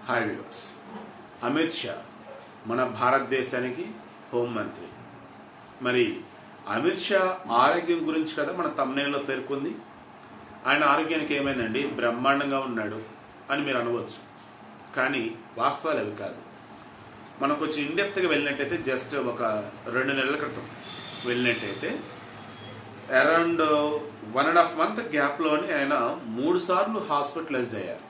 Hi viewers. Amit Shah మన భారతదేశానికి హోంమంత్రి. మరి అమిత్ షా ఆరోగ్యం గురించి కదా మన తమ్నైల్లో పేర్కొంది. ఆయన ఆరోగ్యానికి ఏమైందండి, బ్రహ్మాండంగా ఉన్నాడు అని మీరు అనవచ్చు. కానీ వాస్తవాలు అవి కాదు. మనం కొంచెం ఇన్డెప్త్గా వెళ్ళినట్టయితే జస్ట్ ఒక 2 నెలల క్రితం వెళ్ళినట్టయితే అరౌండ్ 1.5 month గ్యాప్లోనే ఆయన 3 సార్లు హాస్పిటలైజ్డ్ అయ్యారు.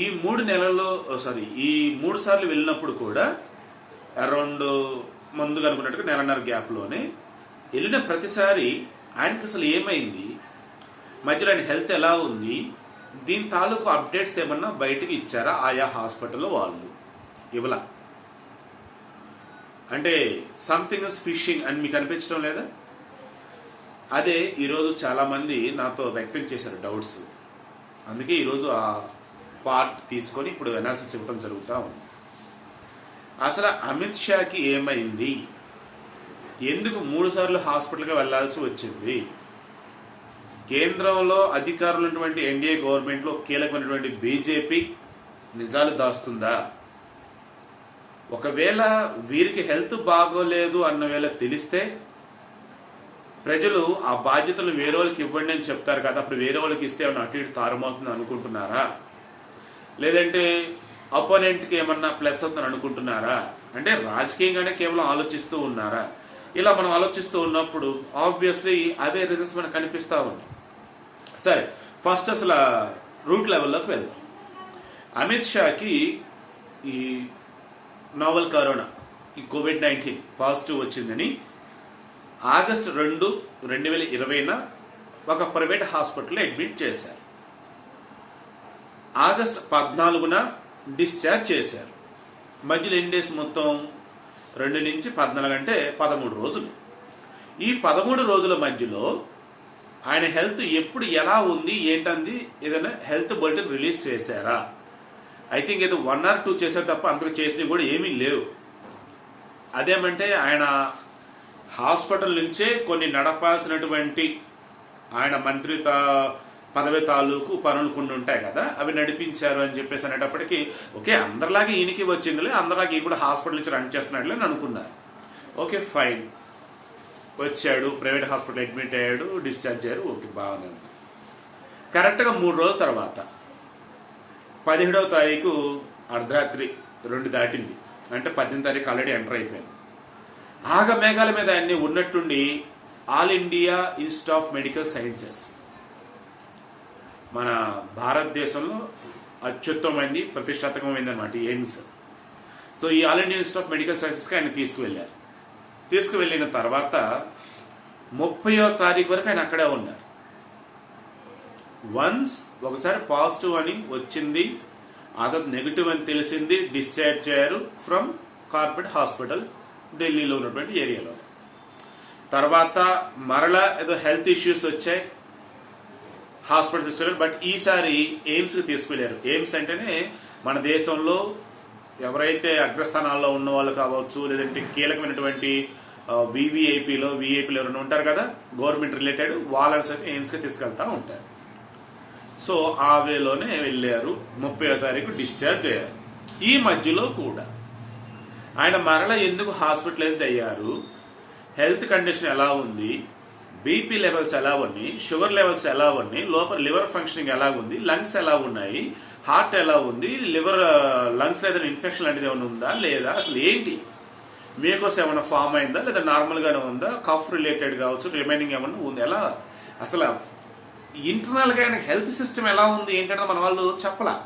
ఈ 3 సార్లు వెళ్ళినప్పుడు కూడా అరౌండ్ ముందుగా అనుకున్నట్టుగా 1.5 గ్యాప్లోనే వెళ్ళిన ప్రతిసారి ఆయనకి అసలు ఏమైంది, మధ్యలో ఆయన హెల్త్ ఎలా ఉంది, దీని తాలూకు అప్డేట్స్ ఏమన్నా బయటకు ఇచ్చారా ఆయా హాస్పిటల్లో వాళ్ళు? ఇవ్వలా. అంటే సంథింగ్ ఇస్ ఫిషింగ్ అని మీకు అనిపించడం లేదా? అదే ఈరోజు చాలామంది నాతో వ్యక్తం చేశారు డౌట్స్. అందుకే ఈరోజు ఆ పార్ట్ తీసుకొని ఇప్పుడు అనాలిసిస్ ఇవ్వడం జరుగుతూ ఉంది. అసలు అమిత్ షాకి ఏమైంది, ఎందుకు 3 సార్లు హాస్పిటల్కి వెళ్లాల్సి వచ్చింది? కేంద్రంలో అధికారులు ఉన్నటువంటి ఎన్డీఏ గవర్నమెంట్లో కీలకమైనటువంటి బీజేపీ నిజాలు దాస్తుందా? ఒకవేళ వీరికి హెల్త్ బాగోలేదు అన్న వేళ తెలిస్తే ప్రజలు ఆ బాధ్యతలు వేరే వాళ్ళకి ఇవ్వండి అని చెప్తారు కదా, అప్పుడు వేరే వాళ్ళకి ఇస్తే ఏమన్నా అటు ఇటు తారుమవుతుంది అనుకుంటున్నారా? లేదంటే అపోనెంట్కి ఏమన్నా ప్లస్ అవుతుందని అనుకుంటున్నారా? అంటే రాజకీయంగానే కేవలం ఆలోచిస్తూ ఉన్నారా? ఇలా మనం ఆలోచిస్తూ ఉన్నప్పుడు ఆబ్వియస్లీ అవే రీజన్స్ మనకు కనిపిస్తూ ఉన్నాయి. సరే, ఫస్ట్ అసలు రూట్ లెవెల్లోకి వెళ్దాం. అమిత్ షాకి ఈ నోవెల్ కరోనా, ఈ COVID-19 పాజిటివ్ వచ్చిందని ఆగస్టు 2, 2020 ఒక ప్రైవేట్ హాస్పిటల్లో అడ్మిట్ చేశారు. ఆగస్టు 14 డిశ్చార్జ్ చేశారు. మధ్యలో ఎన్ని డేస్ మొత్తం? 2 నుంచి 14 అంటే 13 రోజులు. ఈ 13 రోజుల మధ్యలో ఆయన హెల్త్ ఎప్పుడు ఎలా ఉంది ఏంటంది ఏదైనా హెల్త్ బులెటిన్ రిలీజ్ చేశారా? ఐ థింక్ ఏదో 1 or 2 చేశారు తప్ప అంతకు చేసినవి కూడా ఏమీ లేవు. అదేమంటే ఆయన హాస్పిటల్ నుంచే కొన్ని నడపాల్సినటువంటి ఆయన మంత్రి పదవి తాలూకు పనులు కొన్ని ఉంటాయి కదా, అవి నడిపించారు అని చెప్పేసి అనేటప్పటికీ ఓకే, అందరిలాగే ఈయనకి వచ్చిందిలే, అందరిలాగే ఈయన కూడా హాస్పిటల్ నుంచి రన్ చేస్తున్నాడులే అని అనుకున్నారు. ఓకే ఫైన్, వచ్చాడు, ప్రైవేట్ హాస్పిటల్ అడ్మిట్ అయ్యాడు, డిశ్చార్జ్ అయ్యారు, ఓకే బాగానే ఉంది. కరెక్ట్గా 3 రోజుల తర్వాత 17వ తారీఖు అర్ధరాత్రి 2 దాటింది, అంటే 18వ తారీఖు ఆల్రెడీ ఎంటర్ అయిపోయింది. ఆగమేఘాల మీద అన్ని ఉన్నట్టుండి all India institute of medical sciences, మన భారతదేశంలో అత్యుత్తమైంది, ప్రతిష్టాత్మకమైంది అనమాట ఎయిమ్స్. సో ఈ all India institute of medical సైన్సెస్కి ఆయన తీసుకువెళ్ళారు. తీసుకువెళ్ళిన తర్వాత 30వ తారీఖు వరకు ఆయన అక్కడే ఉన్నారు. వన్స్ ఒకసారి పాజిటివ్ అని వచ్చింది, ఆ తర్వాత నెగిటివ్ అని తెలిసింది, డిశ్చార్జ్ అయ్యారు ఫ్రమ్ కార్పొరేట్ హాస్పిటల్ ఢిల్లీలో ఉన్నటువంటి ఏరియాలో. తర్వాత మరలా ఏదో హెల్త్ ఇష్యూస్ వచ్చాయి, హాస్పిటల్ తీసుకెళ్ళారు. బట్ ఈసారి ఎయిమ్స్కి తీసుకెళ్లారు. ఎయిమ్స్ అంటేనే మన దేశంలో ఎవరైతే అగ్రస్థానాల్లో ఉన్న వాళ్ళు కావచ్చు, లేదంటే కీలకమైనటువంటి వివిఐపీలు ఎవరైనా ఉంటారు కదా గవర్నమెంట్ రిలేటెడ్, వాళ్ళని సైతం ఎయిమ్స్కి తీసుకెళ్తా ఉంటారు. సో ఆ వేలోనే వెళ్ళారు. 30వ తారీఖు డిశ్చార్జ్ అయ్యారు. ఈ మధ్యలో కూడా ఆయన మరలా ఎందుకు హాస్పిటలైజ్డ్ అయ్యారు, హెల్త్ కండిషన్ ఎలా ఉంది, బీపీ లెవెల్స్ ఎలా ఉన్నాయి, షుగర్ లెవెల్స్ ఎలా ఉన్నాయి, లోపల లివర్ ఫంక్షనింగ్ ఎలా ఉంది, లంగ్స్ ఎలా ఉన్నాయి, హార్ట్ ఎలా ఉంది, లివర్ లంగ్స్లో ఏదైనా ఇన్ఫెక్షన్ లాంటిది ఏమైనా ఉందా లేదా, అసలు ఏంటి, మీకోసం ఏమైనా ఫామ్ అయిందా లేదా నార్మల్గానే ఉందా, కఫ్ రిలేటెడ్ కావచ్చు, రిమైనింగ్ ఏమన్నా ఉంది, ఎలా అసలు ఇంటర్నల్గా ఆయన హెల్త్ సిస్టమ్ ఎలా ఉంది ఏంటంటే మన వాళ్ళు చెప్పలా.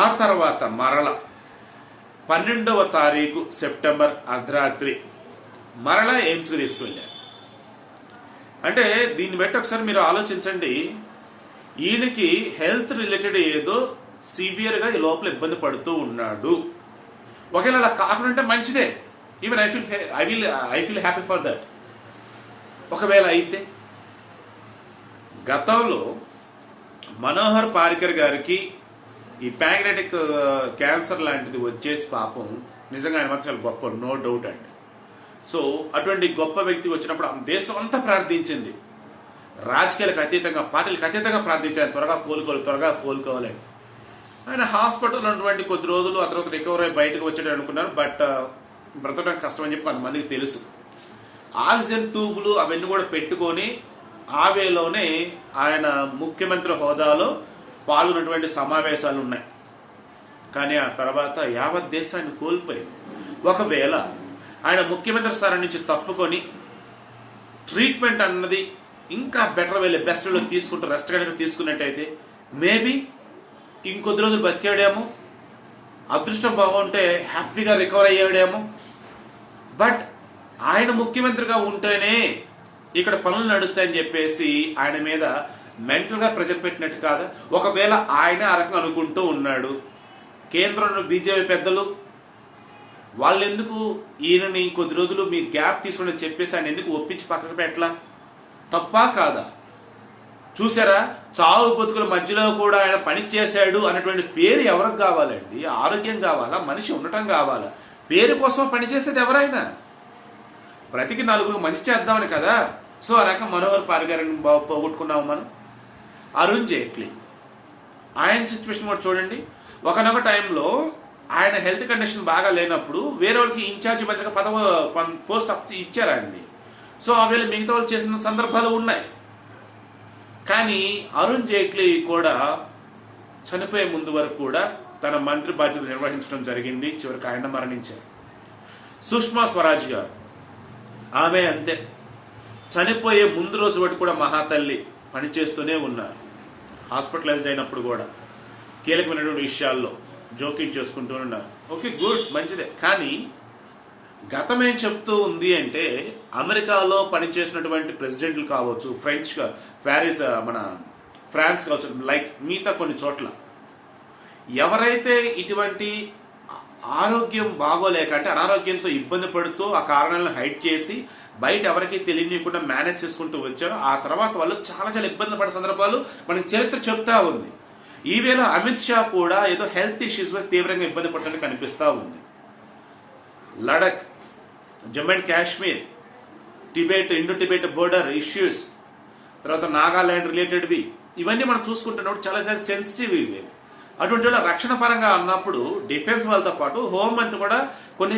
ఆ తర్వాత మరల 12వ తారీఖు సెప్టెంబర్ అర్ధరాత్రి మరలా ఎయిమ్స్కి తీసుకువెళ్ళారు. అంటే దీన్ని బట్టి ఒకసారి మీరు ఆలోచించండి, ఈయనకి హెల్త్ రిలేటెడ్ ఏదో సివియర్గా ఈ లోపల ఇబ్బంది పడుతూ ఉన్నాడు. ఒకవేళ అలా కాకుండా మంచిదే, even I feel happy for that. ఒకవేళ అయితే గతంలో మనోహర్ పారికర్ గారికి ఈ ప్యాంక్రియాటిక్ క్యాన్సర్ లాంటిది వచ్చేసి పాపం నిజంగా ఆయన మాత్రం చాలా గొప్ప, నో డౌట్ అండి. సో అటువంటి గొప్ప వ్యక్తి వచ్చినప్పుడు దేశం అంతా ప్రార్థించింది, రాజకీయాలకు అతీతంగా, పార్టీలకు అతీతంగా ప్రార్థించారు, త్వరగా కోలుకోవాలని. ఆయన హాస్పిటల్ ఉన్నటువంటి కొద్ది రోజులు ఆ తర్వాత రికవర్ అయ్యి బయటకు వచ్చాడు అనుకున్నారు. బట్ బ్రతకడం కష్టం అని చెప్పి కొంతమందికి తెలుసు. ఆక్సిజన్ ట్యూబులు అవన్నీ కూడా పెట్టుకొని ఆ వేలోనే ఆయన ముఖ్యమంత్రి హోదాలో పాల్గొన్నటువంటి సమావేశాలు ఉన్నాయి. కానీ ఆ తర్వాత యావత్ దేశాన్ని కోల్పోయింది. ఒకవేళ ఆయన ముఖ్యమంత్రి స్థానం నుంచి తప్పుకొని ట్రీట్మెంట్ అన్నది ఇంకా బెటర్ వేలే బెస్ట్ వేలో తీసుకుంటూ రెస్ట్ కనుక తీసుకున్నట్టయితే మేబీ ఇంకొద్ది రోజులు బతికాడేమో, అదృష్టం బాగుంటే హ్యాపీగా రికవర్ అయ్యాడేమో. బట్ ఆయన ముఖ్యమంత్రిగా ఉంటేనే ఇక్కడ పనులు నడుస్తాయని చెప్పేసి ఆయన మీద మెంటల్గా ప్రెజర్ పెట్టినట్టు కాదా? ఒకవేళ ఆయన ఆ రకంగా అనుకుంటూ ఉన్నాడు, కేంద్రంలో బీజేపీ పెద్దలు వాళ్ళు ఎందుకు ఈయనని కొద్ది రోజులు మీ గ్యాప్ తీసుకుని చెప్పేసి ఆయన ఎందుకు ఒప్పించి పక్కకు పెట్టలా? తప్పా కాదా? చూసారా, చావు బతుకుల మధ్యలో కూడా ఆయన పని చేశాడు అన్నటువంటి పేరు ఎవరికి కావాలండి? ఆరోగ్యం కావాలా, మనిషి ఉండటం కావాలా? పేరు కోసం పనిచేసేది ఎవరైనా బ్రతికి నలుగురు మంచి చేద్దామని కదా. సో ఆ రకం మనోహర్ పారిగారిని పోగొట్టుకున్నాము మనం. అరుణ్ జైట్లీ ఆయన సిచ్యువేషన్ కూడా చూడండి. ఒకనొక టైంలో ఆయన హెల్త్ కండిషన్ బాగా లేనప్పుడు వేరే వాళ్ళకి ఇన్ఛార్జ్ మంత్రిగా పోస్ట్ ఇచ్చారు ఆయన్ని. సో ఆ వేళ మిగతా వాళ్ళు చేసిన సందర్భాలు ఉన్నాయి. కానీ అరుణ్ జైట్లీ కూడా చనిపోయే ముందు వరకు కూడా తన మంత్రి బాధ్యతలు నిర్వహించడం జరిగింది. చివరికి ఆయన మరణించారు. సుష్మా స్వరాజ్ గారు ఆమె అంతే, చనిపోయే ముందు రోజు వరకు కూడా మహాతల్లి పనిచేస్తూనే ఉన్నారు. హాస్పిటలైజ్డ్ అయినప్పుడు కూడా కీలకమైనటువంటి విషయాల్లో జోక్యం చేసుకుంటూ ఉన్నారు. ఓకే, గుడ్, మంచిదే. కానీ గతం ఏం చెప్తూ ఉంది అంటే అమెరికాలో పనిచేసినటువంటి ప్రెసిడెంట్లు కావచ్చు, ఫ్రాన్స్ కావచ్చు, లైక్ మిగతా కొన్ని చోట్ల ఎవరైతే ఇటువంటి ఆరోగ్యం బాగోలేక అంటే అనారోగ్యంతో ఇబ్బంది పడుతూ ఆ కారణాలను హైడ్ చేసి బయట ఎవరికి తెలియకుండా మేనేజ్ చేసుకుంటూ వచ్చారో ఆ తర్వాత వాళ్ళు చాలా చాలా ఇబ్బంది పడే సందర్భాలు మనకి చరిత్ర చెప్తా ఉంది. ఈవేళ అమిత్ షా కూడా ఏదో హెల్త్ ఇష్యూస్ తీవ్రంగా ఇబ్బంది పడడానికి కనిపిస్తూ ఉంది. Ladakh, Jammu and Kashmir, Indo Tibet border issues, తర్వాత నాగాల్యాండ్ రిలేటెడ్వి, ఇవన్నీ మనం చూసుకుంటున్నప్పుడు చాలా చాలా సెన్సిటివ్ ఇవి. అటువంటి రక్షణ పరంగా అన్నప్పుడు డిఫెన్స్ వాళ్ళతో పాటు హోంమంత్రి కూడా కొన్ని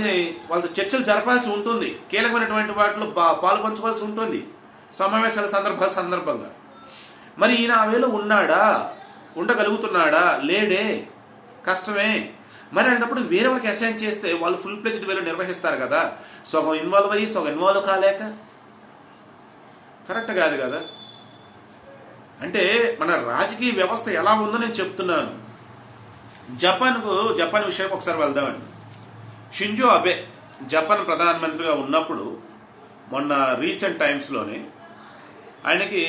వాళ్ళతో చర్చలు జరపాల్సి ఉంటుంది. కీలకమైనటువంటి వాటిలో పాలు పంచుకోవాల్సి ఉంటుంది సమావేశాల సందర్భంగా. మరి ఈయన ఆ వేళ ఉన్నాడా, ఉండగలుగుతున్నాడా? లేడే, కష్టమే. మరి అన్నప్పుడు వేరే వాళ్ళకి అసైన్ చేస్తే వాళ్ళు ఫుల్ ప్లెజ్డ్ వేలో నిర్వహిస్తారు కదా. సగం ఇన్వాల్వ్ అయ్యి సగం ఇన్వాల్వ్ కాలేక కరెక్ట్ కాదు కదా. అంటే మన రాజకీయ వ్యవస్థ ఎలా ఉందో నేను చెప్తున్నాను. జపాన్ విషయానికి ఒకసారి వెళ్దామండి. షింజో అబే జపాన్ ప్రధానమంత్రిగా ఉన్నప్పుడు మొన్న రీసెంట్ టైమ్స్లోనే ఆయనకి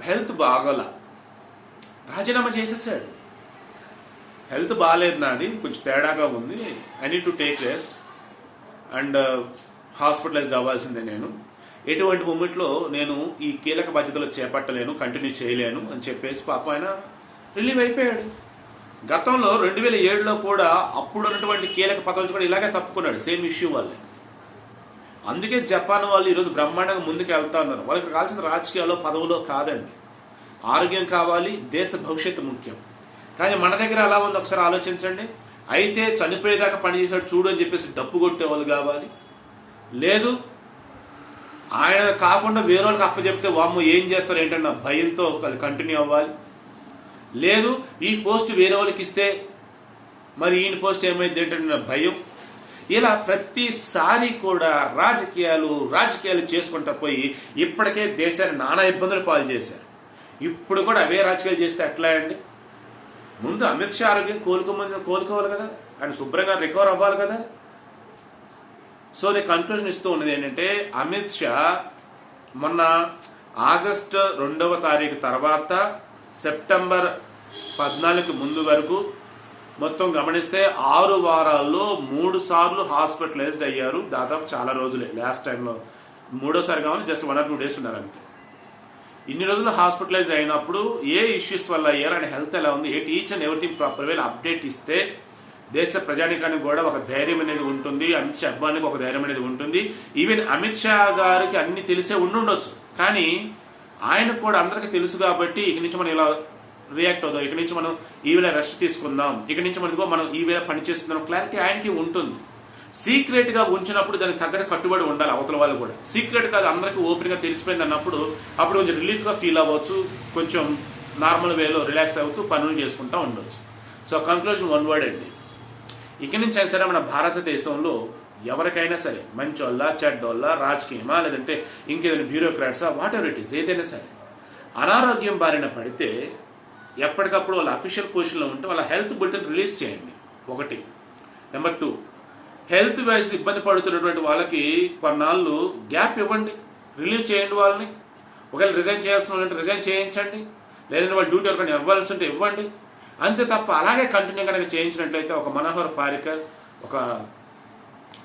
హెల్త్ బాగోలా, రాజీనామా చేసేసాడు. హెల్త్ బాగాలేదు, నాది కొంచెం తేడాగా ఉంది, I need to take rest and hospitalise అవ్వాల్సిందే, నేను ఎటువంటి మూమెంట్లో నేను ఈ కీలక బాధ్యతలు చేపట్టలేను, కంటిన్యూ చేయలేను అని చెప్పేసి పాప ఆయన రిలీవ్ అయిపోయాడు. గతంలో 2007లో కూడా అప్పుడు ఉన్నటువంటి కీలక పదవులు కూడా ఇలాగే తప్పుకున్నాడు, సేమ్ ఇష్యూ వల్లే. అందుకే జపాన్ వాళ్ళు ఈరోజు బ్రహ్మాండంగా ముందుకు వెళ్తా ఉన్నారు. వాళ్ళకి కావాల్సిన రాజకీయాల్లో పదవులో కాదండి, ఆరోగ్యం కావాలి, దేశ భవిష్యత్తు ముఖ్యం. కానీ మన దగ్గర అలా ఉంది, ఒకసారి ఆలోచించండి. అయితే చనిపోయేదాకా పనిచేసాడు చూడు అని చెప్పేసి డప్పు కొట్టేవాళ్ళు కావాలి, లేదు ఆయన కాకుండా వేరే వాళ్ళకి అప్పచెప్తే వామ్మ ఏం చేస్తారు ఏంటన్న భయంతో కంటిన్యూ అవ్వాలి, లేదు ఈ పోస్ట్ వేరే వాళ్ళకి ఇస్తే మరి ఈయన పోస్ట్ ఏమైంది ఏంటంటే భయం. ఇలా ప్రతిసారి కూడా రాజకీయాలు చేసుకుంటా పోయి ఇప్పటికే దేశాన్ని నానా ఇబ్బందులు పాలు చేశారు. ఇప్పుడు కూడా అవే రాజకీయాలు చేస్తే ఎట్లా అండి? ముందు అమిత్ షా ఆరోగ్యం కోలుకోవాలి కదా, ఆయన శుభ్రంగా రికవర్ అవ్వాలి కదా. సో నేను కన్క్లూజన్ ఇస్తూ ఉన్నది ఏంటంటే అమిత్ షా మొన్న ఆగస్టు 2వ తారీఖు తర్వాత సెప్టెంబర్ 14 ముందు వరకు మొత్తం గమనిస్తే 6 వారాల్లో 3 సార్లు హాస్పిటలైజ్డ్ అయ్యారు. దాదాపు చాలా రోజులే, లాస్ట్ టైంలో 3వ కావాలి జస్ట్ 1 or 2 days ఉన్నారు అంతే. ఇన్ని రోజులు హాస్పిటలైజ్ అయినప్పుడు ఏ ఇష్యూస్ వల్ల అయ్యారు, ఆయన హెల్త్ ఎలా ఉంది, ఈచ్ అండ్ ఎవ్రీథింగ్ ప్రాపర్ వేలో అప్డేట్ ఇస్తే దేశ ప్రజానికానికి కూడా ఒక ధైర్యం అనేది ఉంటుంది, అమిత్ షా అభిమానికి ఒక ధైర్యం అనేది ఉంటుంది. ఈవెన్ అమిత్ షా గారికి అన్ని తెలిసే ఉండుండొచ్చు, కానీ ఆయనకు కూడా అందరికీ తెలుసు కాబట్టి ఇక నుంచి మనం ఇలా రియాక్ట్ అవుదాం, ఇక్కడి నుంచి మనం ఈ వేళ రెస్ట్ తీసుకుందాం, ఇక్కడి నుంచి మనం ఈ వేళ పని చేస్తున్నాం, క్లారిటీ ఆయనకి ఉంటుంది. సీక్రెట్గా ఉంచినప్పుడు దానికి తగ్గట్టు కట్టుబడి ఉండాలి అవతల వాళ్ళు కూడా. సీక్రెట్ కాదు, అందరికీ ఓపెన్గా తెలిసిపోయింది అన్నప్పుడు అప్పుడు కొంచెం రిలీఫ్గా ఫీల్ అవ్వచ్చు, కొంచెం నార్మల్ వేలో రిలాక్స్ అవుతూ పనులు చేసుకుంటూ ఉండొచ్చు. సో కంక్లూజన్ వన్ వర్డ్ అండి, ఇక్కడి నుంచి అయినా సరే మన భారతదేశంలో ఎవరికైనా సరే మంచోళ్ళ చెడ్డోళ్ళ రాజకీయమా లేదంటే ఇంకేదైనా బ్యూరోక్రాట్సా వాట్ ఎవర్ ఇట్ ఈస్ ఏదైనా సరే అనారోగ్యం బారిన పడితే ఎప్పటికప్పుడు వాళ్ళ అఫీషియల్ పొజిషన్లో ఉంటే వాళ్ళ హెల్త్ బులెటిన్ రిలీజ్ చేయండి ఒకటి. నెంబర్ 2, హెల్త్ వైజ్ ఇబ్బంది పడుతున్నటువంటి వాళ్ళకి కొన్నాళ్ళు గ్యాప్ ఇవ్వండి, రిలీవ్ చేయండి వాళ్ళని. ఒకవేళ రిజైన్ చేయాల్సిన వాళ్ళంటే రిజైన్ చేయించండి, లేదంటే వాళ్ళు డ్యూటీ ఎవరికైనా ఇవ్వాల్సి ఉంటే ఇవ్వండి. అంతే తప్ప అలాగే కంటిన్యూ కనుక చేయించినట్లయితే ఒక మనోహర్ పారికర్, ఒక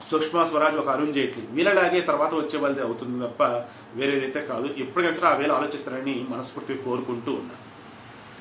సుష్మా స్వరాజ్, ఒక అరుణ్ జైట్లీ వీళ్ళలాగే తర్వాత వచ్చే వాళ్ళది అవుతుంది తప్ప వేరేదైతే కాదు. ఎప్పటికైనా సరే ఆ వేళ ఆలోచిస్తారని మనస్ఫూర్తిగా కోరుకుంటూ ఉన్నారు.